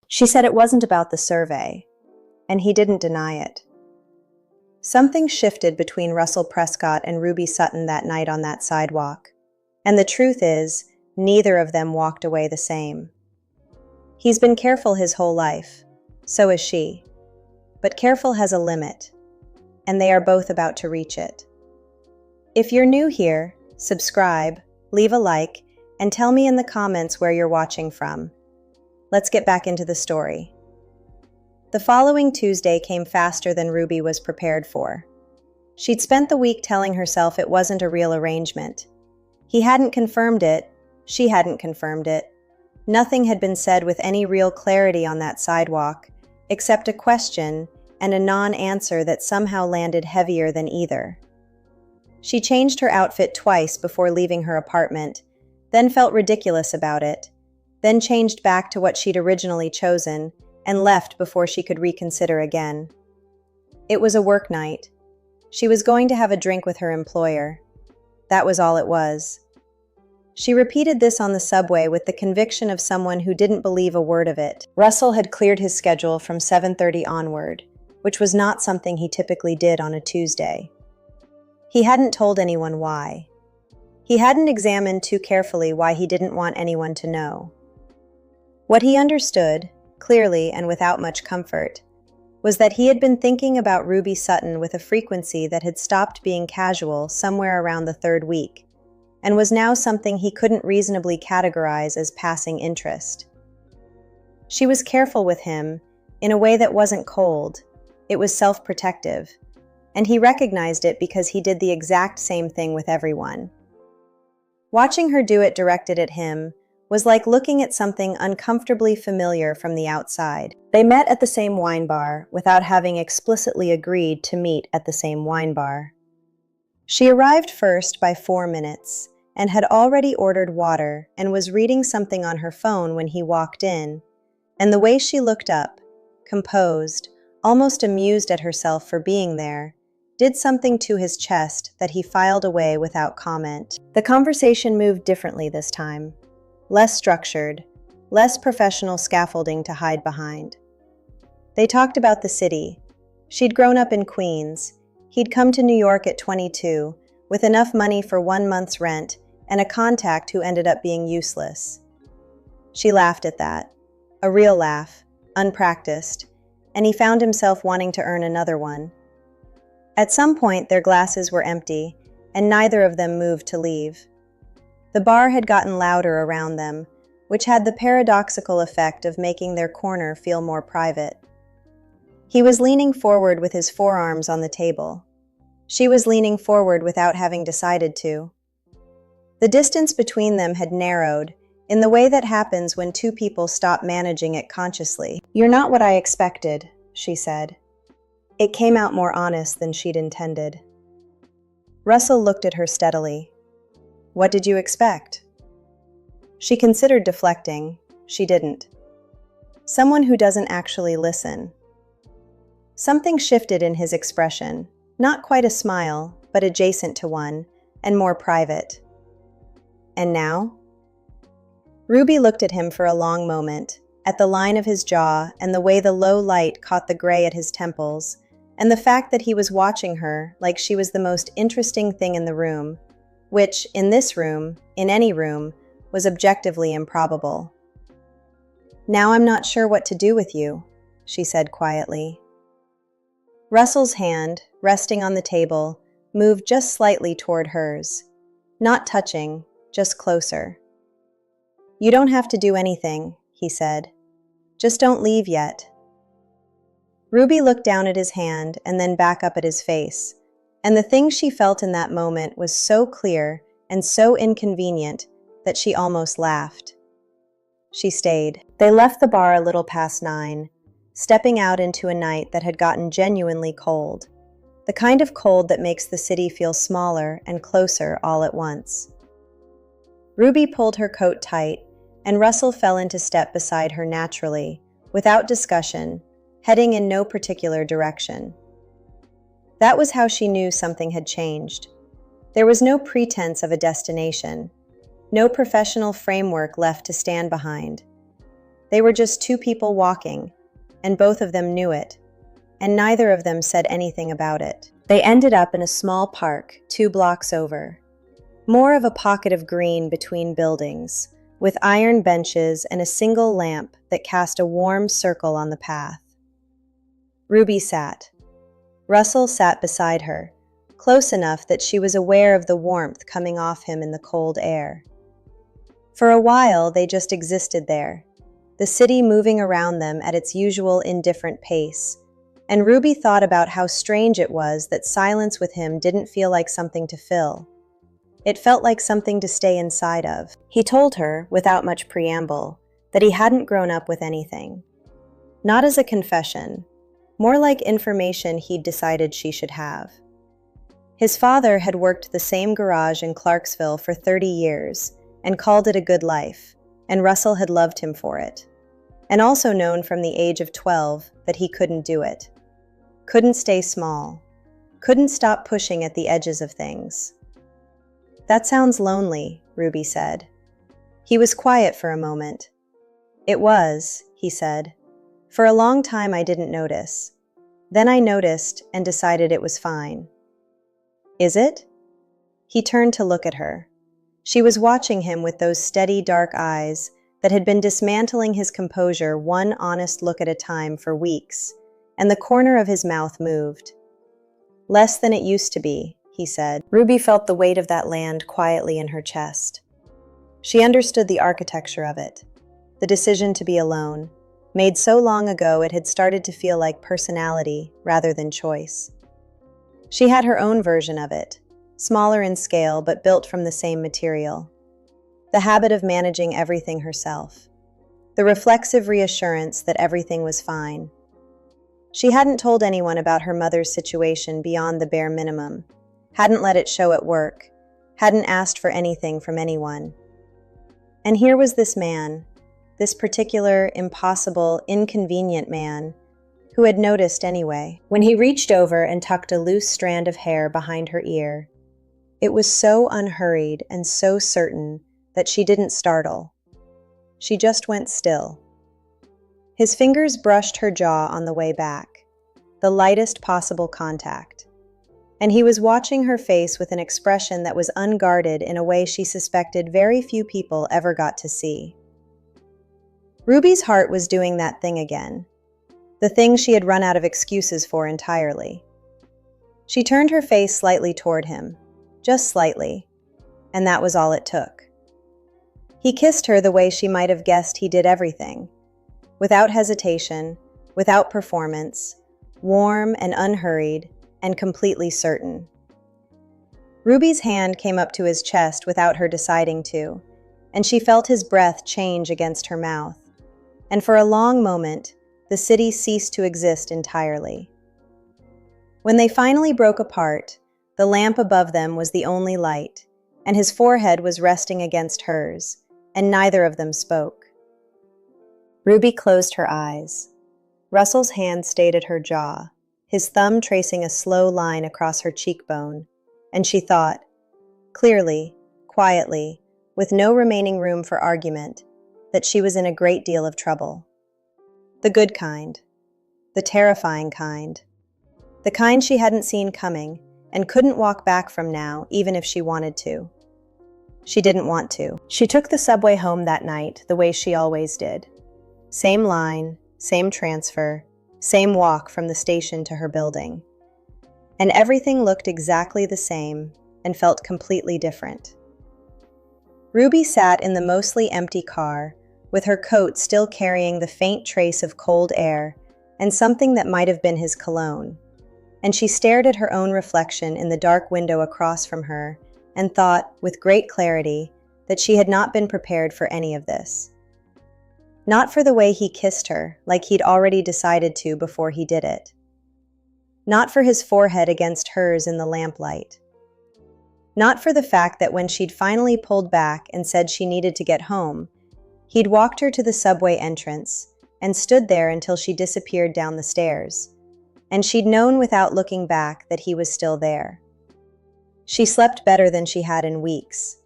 She said it wasn't about the survey, and he didn't deny it. Something shifted between Russell Prescott and Ruby Sutton that night on that sidewalk, and the truth is, neither of them walked away the same. He's been careful his whole life, so is she. But careful has a limit, and they are both about to reach it. If you're new here, subscribe, leave a like, and tell me in the comments where you're watching from. Let's get back into the story. The following Tuesday came faster than Ruby was prepared for. She'd spent the week telling herself it wasn't a real arrangement. He hadn't confirmed it, she hadn't confirmed it. Nothing had been said with any real clarity on that sidewalk, except a question and a non-answer that somehow landed heavier than either. She changed her outfit twice before leaving her apartment, then felt ridiculous about it, then changed back to what she'd originally chosen, and left before she could reconsider again. It was a work night. She was going to have a drink with her employer. That was all it was. She repeated this on the subway with the conviction of someone who didn't believe a word of it. Russell had cleared his schedule from 7:30 onward, which was not something he typically did on a Tuesday. He hadn't told anyone why. He hadn't examined too carefully why he didn't want anyone to know. What he understood, clearly and without much comfort, was that he had been thinking about Ruby Sutton with a frequency that had stopped being casual somewhere around the third week, and was now something he couldn't reasonably categorize as passing interest. She was careful with him, in a way that wasn't cold, it was self-protective, and he recognized it because he did the exact same thing with everyone. Watching her do it directed at him was like looking at something uncomfortably familiar from the outside. They met at the same wine bar without having explicitly agreed to meet at the same wine bar. She arrived first by 4 minutes and had already ordered water and was reading something on her phone when he walked in, and the way she looked up, composed, almost amused at herself for being there, did something to his chest that he filed away without comment. The conversation moved differently this time. Less structured, less professional scaffolding to hide behind. They talked about the city. She'd grown up in Queens. He'd come to New York at 22, with enough money for 1 month's rent and a contact who ended up being useless. She laughed at that. A real laugh, unpracticed, and he found himself wanting to earn another one. At some point, their glasses were empty, and neither of them moved to leave. The bar had gotten louder around them, which had the paradoxical effect of making their corner feel more private. He was leaning forward with his forearms on the table. She was leaning forward without having decided to. The distance between them had narrowed, in the way that happens when two people stop managing it consciously. "You're not what I expected," she said. It came out more honest than she'd intended. Russell looked at her steadily. "What did you expect?" She considered deflecting. She didn't. Someone who doesn't actually listen. Something shifted in his expression, not quite a smile, but adjacent to one, and more private. "And now?" Ruby looked at him for a long moment, at the line of his jaw and the way the low light caught the gray at his temples, and the fact that he was watching her like she was the most interesting thing in the room, which, in this room, in any room, was objectively improbable. "Now I'm not sure what to do with you," she said quietly. Russell's hand, resting on the table, moved just slightly toward hers. Not touching, just closer. "You don't have to do anything," he said. "Just don't leave yet." Ruby looked down at his hand and then back up at his face, and the thing she felt in that moment was so clear and so inconvenient that she almost laughed. She stayed. They left the bar a little past 9, stepping out into a night that had gotten genuinely cold, the kind of cold that makes the city feel smaller and closer all at once. Ruby pulled her coat tight, and Russell fell into step beside her naturally, without discussion, heading in no particular direction. That was how she knew something had changed. There was no pretense of a destination, no professional framework left to stand behind. They were just two people walking, and both of them knew it, and neither of them said anything about it. They ended up in a small park 2 blocks over. More of a pocket of green between buildings, with iron benches and a single lamp that cast a warm circle on the path. Ruby sat. Russell sat beside her, close enough that she was aware of the warmth coming off him in the cold air. For a while, they just existed there, the city moving around them at its usual indifferent pace, and Ruby thought about how strange it was that silence with him didn't feel like something to fill. It felt like something to stay inside of. He told her, without much preamble, that he hadn't grown up with anything. Not as a confession, more like information he'd decided she should have. His father had worked the same garage in Clarksville for 30 years and called it a good life, and Russell had loved him for it. And also known from the age of 12 that he couldn't do it. Couldn't stay small. Couldn't stop pushing at the edges of things. "That sounds lonely," Ruby said. He was quiet for a moment. "It was," he said. "For a long time I didn't notice. Then I noticed and decided it was fine." "Is it?" He turned to look at her. She was watching him with those steady, dark eyes that had been dismantling his composure one honest look at a time for weeks, and the corner of his mouth moved. "Less than it used to be," he said. Ruby felt the weight of that land quietly in her chest. She understood the architecture of it, the decision to be alone, made so long ago it had started to feel like personality rather than choice. She had her own version of it, smaller in scale but built from the same material. The habit of managing everything herself. The reflexive reassurance that everything was fine. She hadn't told anyone about her mother's situation beyond the bare minimum, hadn't let it show at work, hadn't asked for anything from anyone. And here was this man, this particular, impossible, inconvenient man, who had noticed anyway. When he reached over and tucked a loose strand of hair behind her ear, it was so unhurried and so certain that she didn't startle. She just went still. His fingers brushed her jaw on the way back, the lightest possible contact. And he was watching her face with an expression that was unguarded in a way she suspected very few people ever got to see. Ruby's heart was doing that thing again, the thing she had run out of excuses for entirely. She turned her face slightly toward him, just slightly, and that was all it took. He kissed her the way she might have guessed he did everything, without hesitation, without performance, warm and unhurried, and completely certain. Ruby's hand came up to his chest without her deciding to, and she felt his breath change against her mouth. And for a long moment, the city ceased to exist entirely. When they finally broke apart, the lamp above them was the only light, and his forehead was resting against hers, and neither of them spoke. Ruby closed her eyes. Russell's hand stayed at her jaw, his thumb tracing a slow line across her cheekbone, and she thought, clearly, quietly, with no remaining room for argument, that she was in a great deal of trouble. The good kind. The terrifying kind. The kind she hadn't seen coming and couldn't walk back from now, even if she wanted to. She didn't want to. She took the subway home that night the way she always did. Same line, same transfer, same walk from the station to her building. And everything looked exactly the same and felt completely different. Ruby sat in the mostly empty car, with her coat still carrying the faint trace of cold air and something that might have been his cologne. And she stared at her own reflection in the dark window across from her and thought, with great clarity, that she had not been prepared for any of this. Not for the way he kissed her, like he'd already decided to before he did it. Not for his forehead against hers in the lamplight. Not for the fact that when she'd finally pulled back and said she needed to get home, he'd walked her to the subway entrance and stood there until she disappeared down the stairs, and she'd known without looking back that he was still there. She slept better than she had in weeks.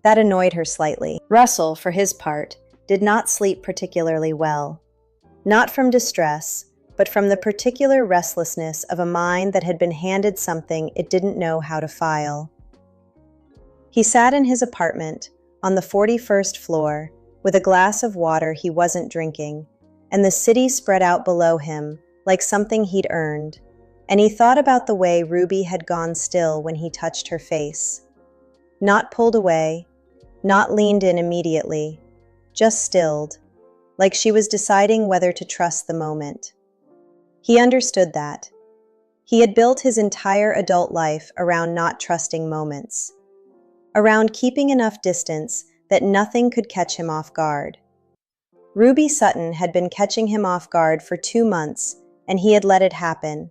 That annoyed her slightly. Russell, for his part, did not sleep particularly well. Not from distress, but from the particular restlessness of a mind that had been handed something it didn't know how to file. He sat in his apartment, on the 41st floor, with a glass of water he wasn't drinking, and the city spread out below him like something he'd earned, and he thought about the way Ruby had gone still when he touched her face. Not pulled away, not leaned in immediately, just stilled, like she was deciding whether to trust the moment. He understood that. He had built his entire adult life around not trusting moments, around keeping enough distance that nothing could catch him off guard. Ruby Sutton had been catching him off guard for 2 months, and he had let it happen,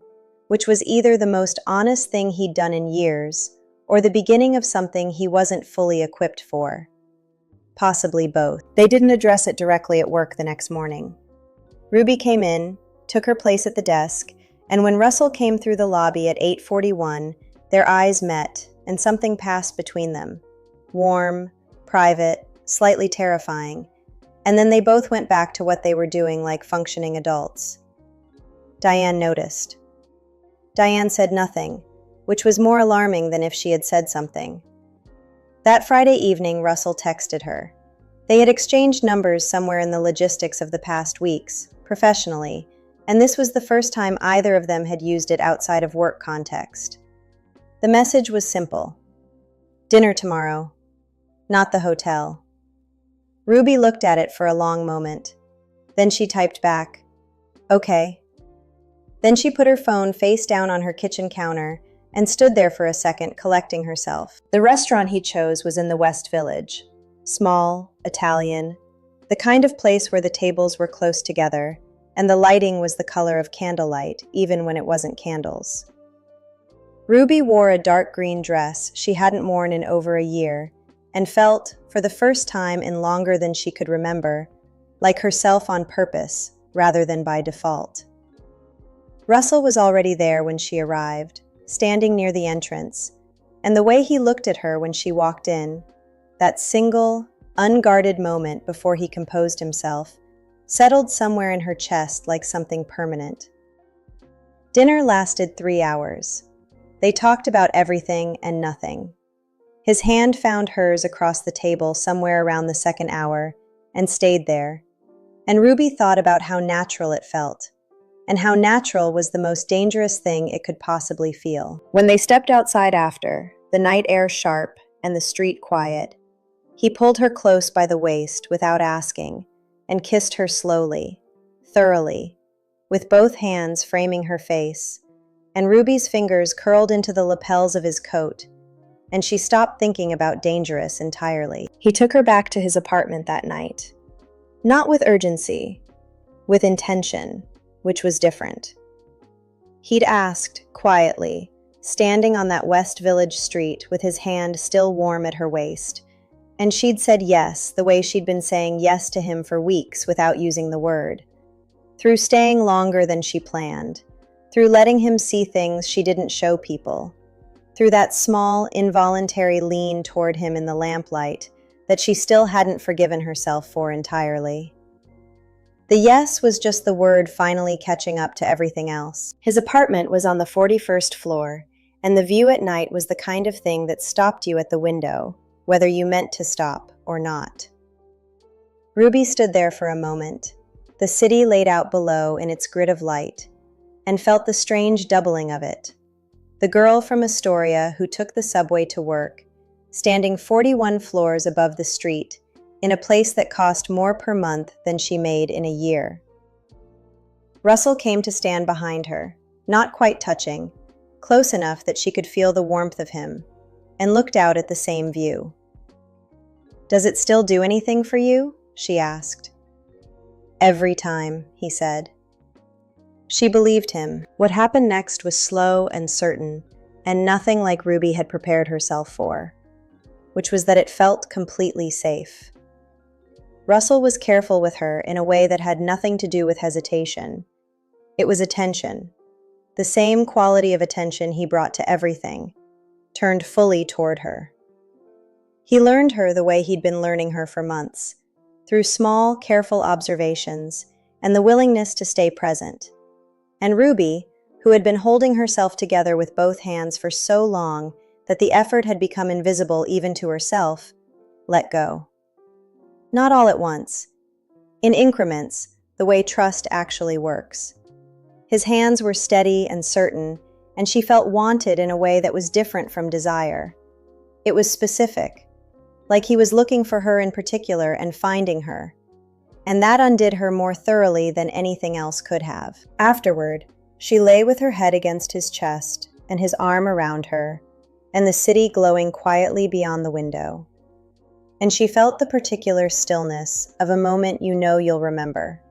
which was either the most honest thing he'd done in years, or the beginning of something he wasn't fully equipped for. Possibly both. They didn't address it directly at work the next morning. Ruby came in, took her place at the desk, and when Russell came through the lobby at 8:41, their eyes met, and something passed between them. Warm, private, slightly terrifying, and then they both went back to what they were doing like functioning adults. Diane noticed. Diane said nothing, which was more alarming than if she had said something. That Friday evening, Russell texted her. They had exchanged numbers somewhere in the logistics of the past weeks, professionally, and this was the first time either of them had used it outside of work context. The message was simple. Dinner tomorrow. Not the hotel. Ruby looked at it for a long moment. Then she typed back, "Okay." Then she put her phone face down on her kitchen counter and stood there for a second, collecting herself. The restaurant he chose was in the West Village. Small, Italian, the kind of place where the tables were close together, and the lighting was the color of candlelight, even when it wasn't candles. Ruby wore a dark green dress she hadn't worn in over a year, and felt, for the first time in longer than she could remember, like herself on purpose rather than by default. Russell was already there when she arrived, standing near the entrance, and the way he looked at her when she walked in, that single, unguarded moment before he composed himself, settled somewhere in her chest like something permanent. Dinner lasted 3 hours. They talked about everything and nothing. His hand found hers across the table somewhere around the second hour and stayed there, and Ruby thought about how natural it felt, and how natural was the most dangerous thing it could possibly feel. When they stepped outside after, the night air sharp and the street quiet, he pulled her close by the waist without asking and kissed her slowly, thoroughly, with both hands framing her face, and Ruby's fingers curled into the lapels of his coat, and she stopped thinking about dangerous entirely. He took her back to his apartment that night. Not with urgency, with intention, which was different. He'd asked, quietly, standing on that West Village street with his hand still warm at her waist, and she'd said yes the way she'd been saying yes to him for weeks without using the word. Through staying longer than she planned, through letting him see things she didn't show people, through that small, involuntary lean toward him in the lamplight that she still hadn't forgiven herself for entirely. The yes was just the word finally catching up to everything else. His apartment was on the 41st floor, and the view at night was the kind of thing that stopped you at the window, whether you meant to stop or not. Ruby stood there for a moment, the city laid out below in its grid of light, and felt the strange doubling of it. The girl from Astoria who took the subway to work, standing 41 floors above the street, in a place that cost more per month than she made in a year. Russell came to stand behind her, not quite touching, close enough that she could feel the warmth of him, and looked out at the same view. "Does it still do anything for you?" she asked. "Every time," he said. She believed him. What happened next was slow and certain, and nothing like Ruby had prepared herself for, which was that it felt completely safe. Russell was careful with her in a way that had nothing to do with hesitation. It was attention, the same quality of attention he brought to everything, turned fully toward her. He learned her the way he'd been learning her for months, through small, careful observations and the willingness to stay present. And Ruby, who had been holding herself together with both hands for so long that the effort had become invisible even to herself, let go. Not all at once. In increments, the way trust actually works. His hands were steady and certain, and she felt wanted in a way that was different from desire. It was specific, like he was looking for her in particular and finding her. And that undid her more thoroughly than anything else could have. Afterward, she lay with her head against his chest and his arm around her, and the city glowing quietly beyond the window. And she felt the particular stillness of a moment you know you'll remember.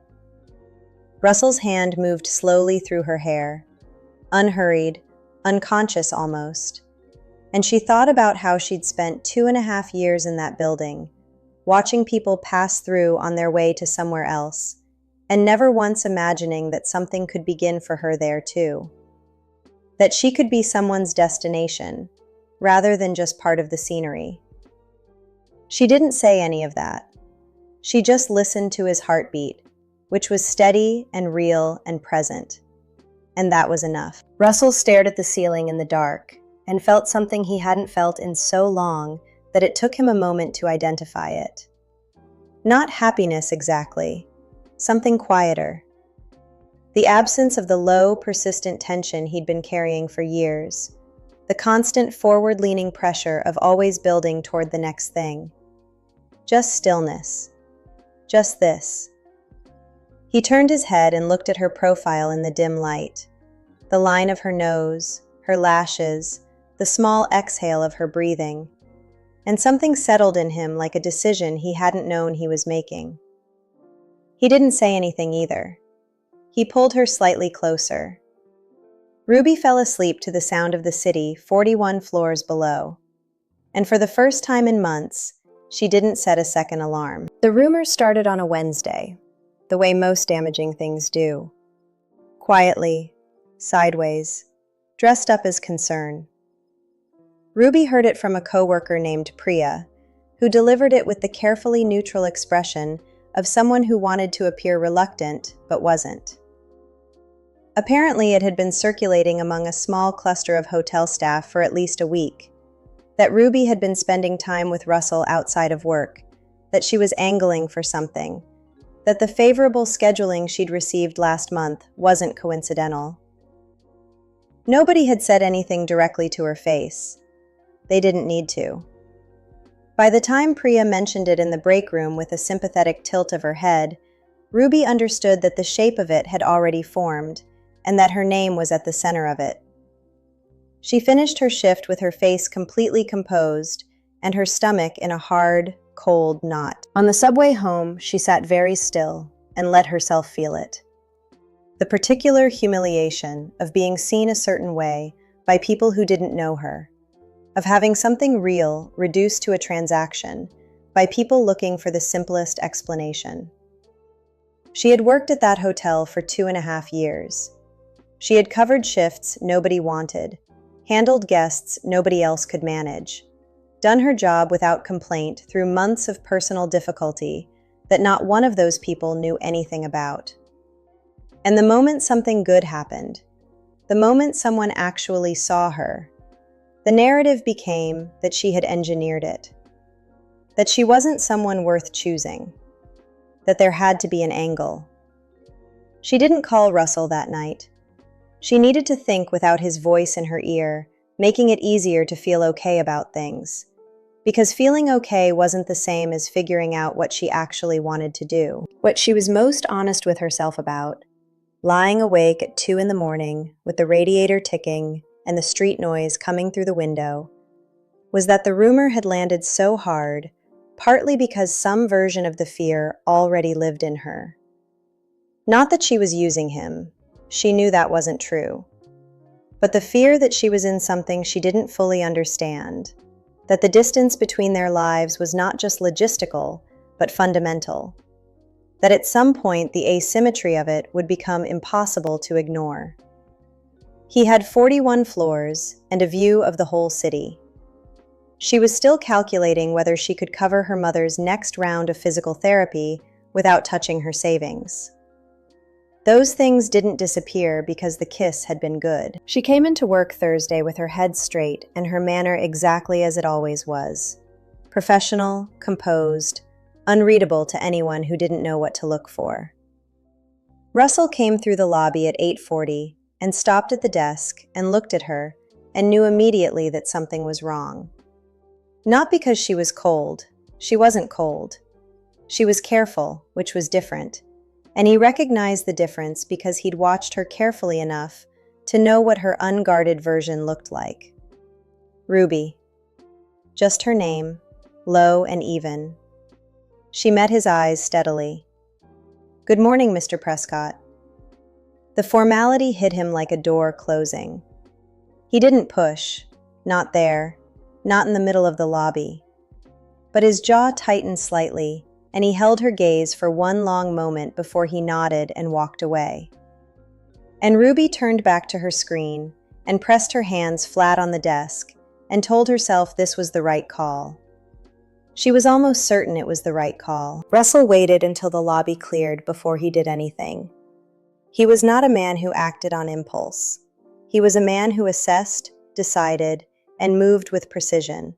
Russell's hand moved slowly through her hair, unhurried, unconscious almost, and she thought about how she'd spent 2.5 years in that building, watching people pass through on their way to somewhere else, and never once imagining that something could begin for her there too. That she could be someone's destination, rather than just part of the scenery. She didn't say any of that. She just listened to his heartbeat, which was steady and real and present. And that was enough. Russell stared at the ceiling in the dark and felt something he hadn't felt in so long that it took him a moment to identify it. Not happiness exactly, something quieter. The absence of the low, persistent tension he'd been carrying for years. The constant forward-leaning pressure of always building toward the next thing. Just stillness. Just this. He turned his head and looked at her profile in the dim light. The line of her nose, her lashes, the small exhale of her breathing. And something settled in him like a decision he hadn't known he was making. He didn't say anything either. He pulled her slightly closer. Ruby fell asleep to the sound of the city 41 floors below. And for the first time in months, she didn't set a second alarm. The rumors started on a Wednesday, the way most damaging things do. Quietly, sideways, dressed up as concern. Ruby heard it from a coworker named Priya, who delivered it with the carefully neutral expression of someone who wanted to appear reluctant but wasn't. Apparently, it had been circulating among a small cluster of hotel staff for at least a week, that Ruby had been spending time with Russell outside of work, that she was angling for something, that the favorable scheduling she'd received last month wasn't coincidental. Nobody had said anything directly to her face. They didn't need to. By the time Priya mentioned it in the break room with a sympathetic tilt of her head, Ruby understood that the shape of it had already formed, and that her name was at the center of it. She finished her shift with her face completely composed and her stomach in a hard, cold knot. On the subway home, she sat very still and let herself feel it. The particular humiliation of being seen a certain way by people who didn't know her, of having something real reduced to a transaction by people looking for the simplest explanation. She had worked at that hotel for 2.5 years. She had covered shifts nobody wanted, handled guests nobody else could manage, done her job without complaint through months of personal difficulty that not one of those people knew anything about. And the moment something good happened, the moment someone actually saw her, the narrative became that she had engineered it, that she wasn't someone worth choosing, that there had to be an angle. She didn't call Russell that night. She needed to think without his voice in her ear, making it easier to feel okay about things. Because feeling okay wasn't the same as figuring out what she actually wanted to do. What she was most honest with herself about, lying awake at 2 a.m. with the radiator ticking and the street noise coming through the window, was that the rumor had landed so hard, partly because some version of the fear already lived in her. Not that she was using him. She knew that wasn't true. But the fear that she was in something she didn't fully understand, that the distance between their lives was not just logistical, but fundamental, that at some point the asymmetry of it would become impossible to ignore. He had 41 floors and a view of the whole city. She was still calculating whether she could cover her mother's next round of physical therapy without touching her savings. Those things didn't disappear because the kiss had been good. She came into work Thursday with her head straight and her manner exactly as it always was. Professional, composed, unreadable to anyone who didn't know what to look for. Russell came through the lobby at 8:40 and stopped at the desk and looked at her and knew immediately that something was wrong. Not because she was cold. She wasn't cold. She was careful, which was different. And he recognized the difference because he'd watched her carefully enough to know what her unguarded version looked like. Ruby. Just her name, low and even. She met his eyes steadily. "Good morning, Mr. Prescott." The formality hit him like a door closing. He didn't push, not there, not in the middle of the lobby. But his jaw tightened slightly, and he held her gaze for one long moment before he nodded and walked away. And Ruby turned back to her screen and pressed her hands flat on the desk and told herself this was the right call. She was almost certain it was the right call. Russell waited until the lobby cleared before he did anything. He was not a man who acted on impulse. He was a man who assessed, decided, and moved with precision.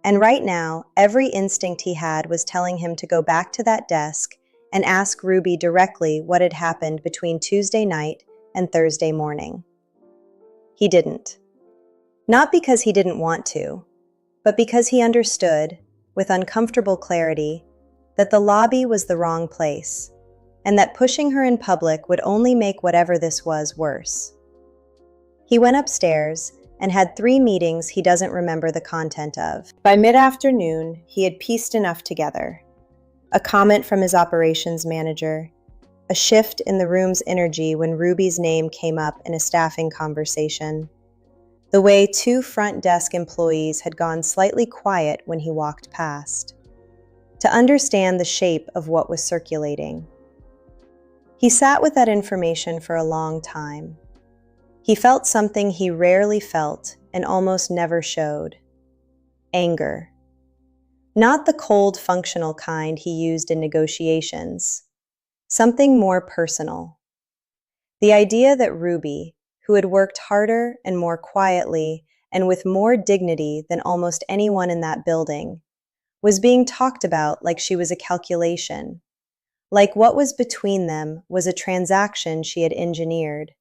And right now, every instinct he had was telling him to go back to that desk and ask Ruby directly what had happened between Tuesday night and Thursday morning. He didn't. Not because he didn't want to, but because he understood, with uncomfortable clarity, that the lobby was the wrong place, and that pushing her in public would only make whatever this was worse. He went upstairs and had 3 meetings he doesn't remember the content of. By mid-afternoon, he had pieced enough together. A comment from his operations manager, a shift in the room's energy when Ruby's name came up in a staffing conversation, the way 2 front desk employees had gone slightly quiet when he walked past, to understand the shape of what was circulating. He sat with that information for a long time. He felt something he rarely felt and almost never showed. Anger. Not the cold, functional kind he used in negotiations. Something more personal. The idea that Ruby, who had worked harder and more quietly and with more dignity than almost anyone in that building, was being talked about like she was a calculation, like what was between them was a transaction she had engineered,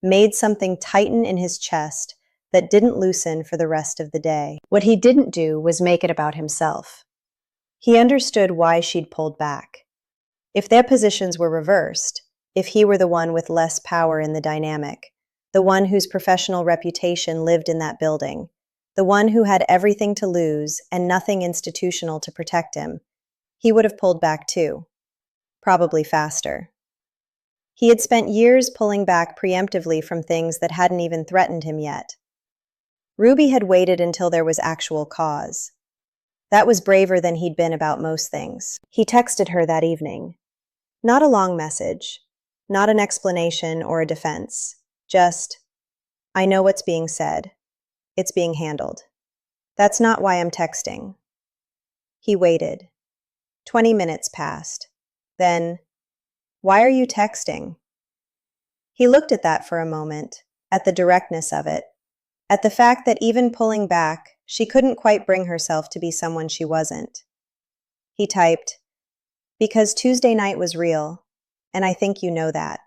made something tighten in his chest that didn't loosen for the rest of the day. What he didn't do was make it about himself. He understood why she'd pulled back. If their positions were reversed, if he were the one with less power in the dynamic, the one whose professional reputation lived in that building, the one who had everything to lose and nothing institutional to protect him, he would have pulled back too. Probably faster. He had spent years pulling back preemptively from things that hadn't even threatened him yet. Ruby had waited until there was actual cause. That was braver than he'd been about most things. He texted her that evening. Not a long message, not an explanation or a defense. Just, "I know what's being said. It's being handled. That's not why I'm texting." He waited. 20 minutes passed. Then, "Why are you texting?" He looked at that for a moment, at the directness of it, at the fact that even pulling back, she couldn't quite bring herself to be someone she wasn't. He typed, "Because Tuesday night was real, and I think you know that."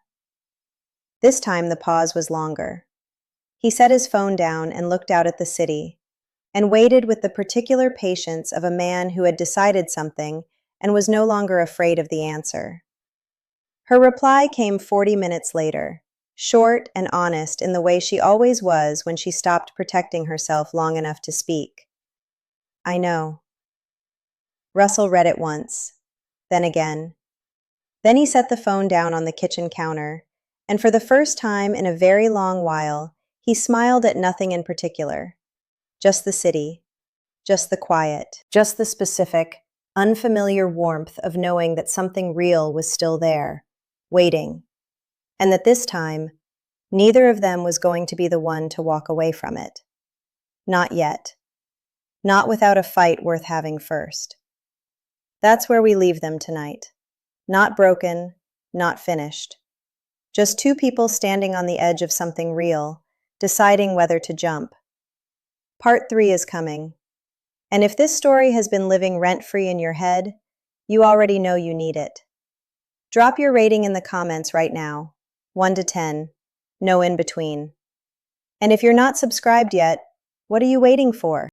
This time the pause was longer. He set his phone down and looked out at the city, and waited with the particular patience of a man who had decided something and was no longer afraid of the answer. Her reply came 40 minutes later, short and honest in the way she always was when she stopped protecting herself long enough to speak. "I know." Russell read it once, then again. Then he set the phone down on the kitchen counter, and for the first time in a very long while, he smiled at nothing in particular. Just the city, just the quiet, just the specific, unfamiliar warmth of knowing that something real was still there, waiting, and that this time, neither of them was going to be the one to walk away from it. Not yet. not without a fight worth having first. That's where we leave them tonight. Not broken, not finished. Just two people standing on the edge of something real, deciding whether to jump. Part 3 is coming. And if this story has been living rent-free in your head, you already know you need it. Drop your rating in the comments right now. 1 to 10. No in between. And if you're not subscribed yet, what are you waiting for?